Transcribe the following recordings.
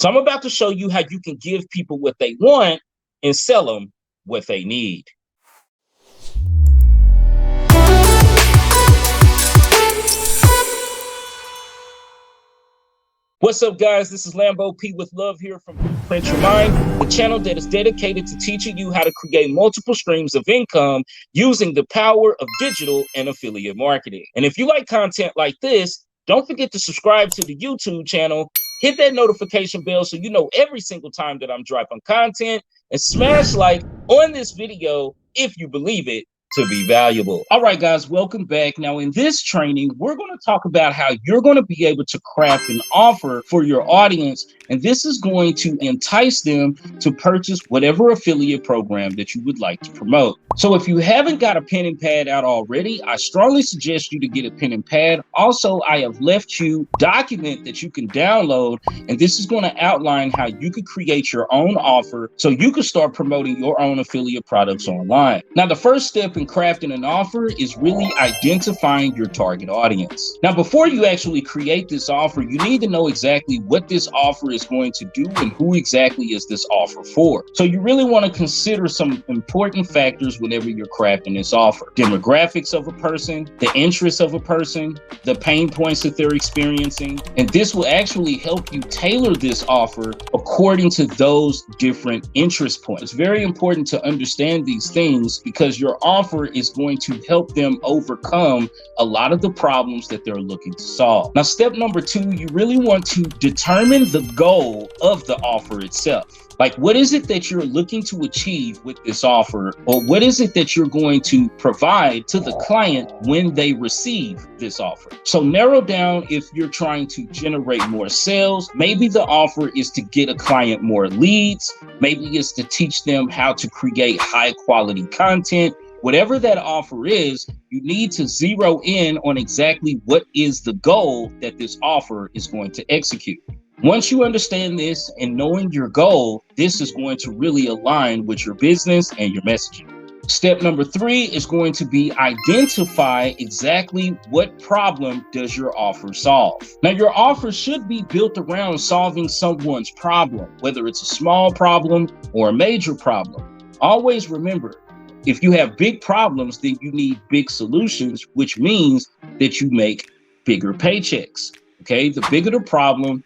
So I'm about to show you how you can give people what they want and sell them what they need. What's up, guys? This is lambopwithlove here from Print Your Mind, the channel that is dedicated to teaching you how to create multiple streams of income using the power of digital and affiliate marketing. And if you like content like this, don't forget to subscribe to the YouTube channel, hit that notification bell so you know every single time that I'm dropping content, and smash like on this video if you believe it to be valuable. All right, guys, welcome back. Now, in this training, we're going to talk about how you're going to be able to craft an offer for your audience, and this is going to entice them to purchase whatever affiliate program that you would like to promote. So if you haven't got a pen and pad out already, I strongly suggest you to get a pen and pad. Also, I have left you a document that you can download, and this is going to outline how you could create your own offer so you can start promoting your own affiliate products online. Now, the first step in crafting an offer is really identifying your target audience. Now, before you actually create this offer, you need to know exactly what this offer is going to do and who exactly is this offer for. So you really want to consider some important factors whenever you're crafting this offer. Demographics of a person, the interests of a person, the pain points that they're experiencing, and this will actually help you tailor this offer according to those different interest points. It's very important to understand these things because your offer is going to help them overcome a lot of the problems that they're looking to solve. Now, step number 2, you really want to determine the goal of the offer itself. Like, what is it that you're looking to achieve with this offer? Or what is it that you're going to provide to the client when they receive this offer? So narrow down if you're trying to generate more sales. Maybe the offer is to get a client more leads. Maybe it's to teach them how to create high quality content. Whatever that offer is, you need to zero in on exactly what is the goal that this offer is going to execute. Once you understand this and knowing your goal, this is going to really align with your business and your messaging. Step number 3 is going to be identify exactly what problem does your offer solve. Now, your offer should be built around solving someone's problem, whether it's a small problem or a major problem. Always remember, if you have big problems, then you need big solutions, which means that you make bigger paychecks. Okay, the bigger the problem,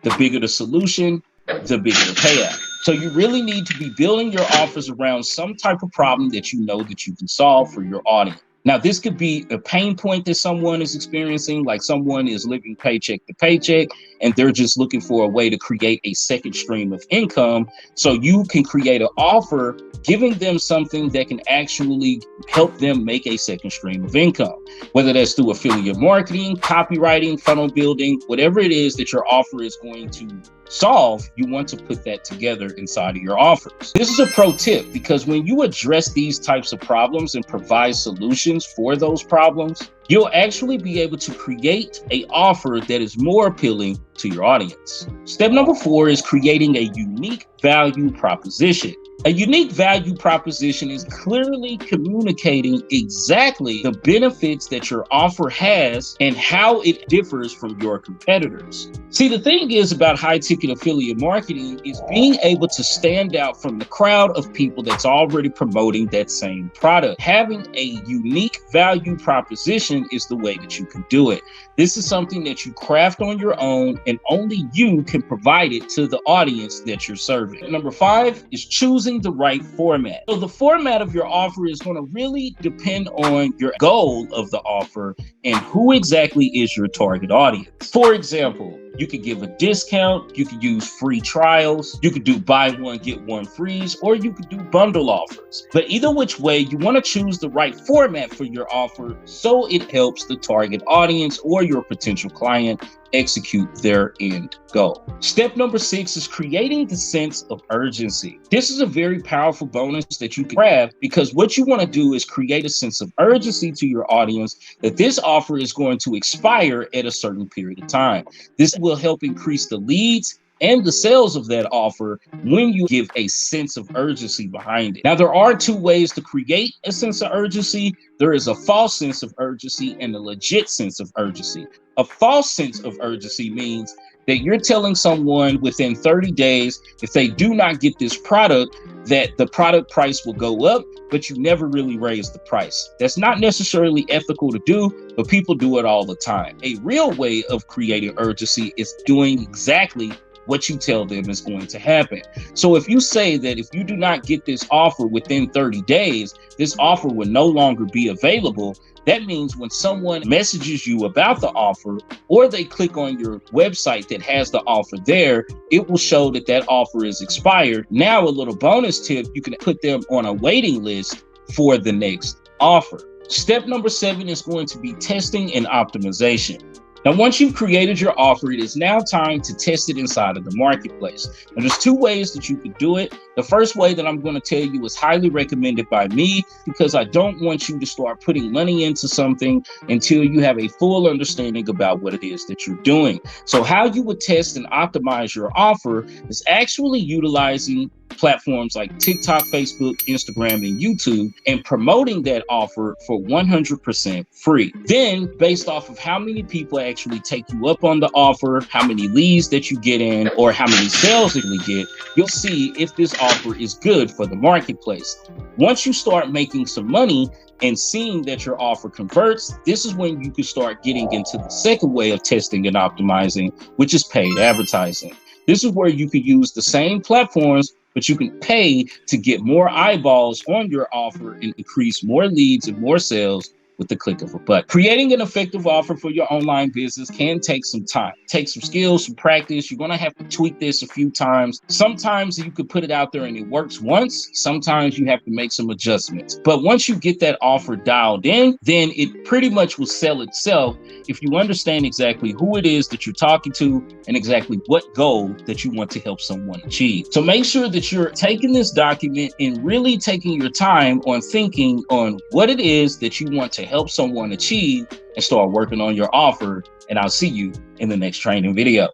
the bigger the solution, the bigger the payout. So you really need to be building your offers around some type of problem that you know that you can solve for your audience. Now, this could be a pain point that someone is experiencing, like someone is living paycheck to paycheck, and they're just looking for a way to create a second stream of income. So you can create an offer giving them something that can actually help them make a second stream of income, whether that's through affiliate marketing, copywriting, funnel building, whatever it is that your offer is going to solve, you want to put that together inside of your offers. This is a pro tip because when you address these types of problems and provide solutions for those problems, you'll actually be able to create an offer that is more appealing to your audience. Step number 4 is creating a unique value proposition. A unique value proposition is clearly communicating exactly the benefits that your offer has and how it differs from your competitors. See, the thing is about high-ticket affiliate marketing is being able to stand out from the crowd of people that's already promoting that same product. Having a unique value proposition is the way that you can do it. This is something that you craft on your own, and only you can provide it to the audience that you're serving. Number 5 is choosing the right format. So the format of your offer is going to really depend on your goal of the offer and who exactly is your target audience. For example, you could give a discount, you could use free trials, you could do buy one, get one frees, or you could do bundle offers. But either which way, you want to choose the right format for your offer so it helps the target audience or your potential client execute their end goal. Step number 6 is creating the sense of urgency. This is a very powerful bonus that you can grab because what you want to do is create a sense of urgency to your audience that this offer is going to expire at a certain period of time. This will help increase the leads and the sales of that offer when you give a sense of urgency behind it. Now, there are 2 ways to create a sense of urgency. There is a false sense of urgency and a legit sense of urgency. A false sense of urgency means that you're telling someone within 30 days, if they do not get this product, that the product price will go up, but you never really raise the price. That's not necessarily ethical to do, but people do it all the time. A real way of creating urgency is doing exactly what you tell them is going to happen. So if you say that if you do not get this offer within 30 days, this offer will no longer be available, that means when someone messages you about the offer, or they click on your website that has the offer there, it will show that that offer is expired. Now, a little bonus tip, you can put them on a waiting list for the next offer. Step number 7 is going to be testing and optimization. Now, once you've created your offer, it is now time to test it inside of the marketplace. Now, there's 2 ways that you could do it. The first way that I'm going to tell you is highly recommended by me, because I don't want you to start putting money into something until you have a full understanding about what it is that you're doing. So how you would test and optimize your offer is actually utilizing platforms like TikTok, Facebook, Instagram, and YouTube, and promoting that offer for 100% free. Then, based off of how many people actually take you up on the offer, how many leads that you get in, or how many sales that you get, you'll see if this offer is good for the marketplace. Once you start making some money and seeing that your offer converts, this is when you can start getting into the second way of testing and optimizing, which is paid advertising. This is where you can use the same platforms, but you can pay to get more eyeballs on your offer and increase more leads and more sales with the click of a button. Creating an effective offer for your online business can take some time, take some skills, some practice. You're going to have to tweak this a few times. Sometimes you could put it out there and it works once. Sometimes you have to make some adjustments. But once you get that offer dialed in, then it pretty much will sell itself if you understand exactly who it is that you're talking to and exactly what goal that you want to help someone achieve. So make sure that you're taking this document and really taking your time on thinking on what it is that you want to help someone achieve, and start working on your offer. And I'll see you in the next training video.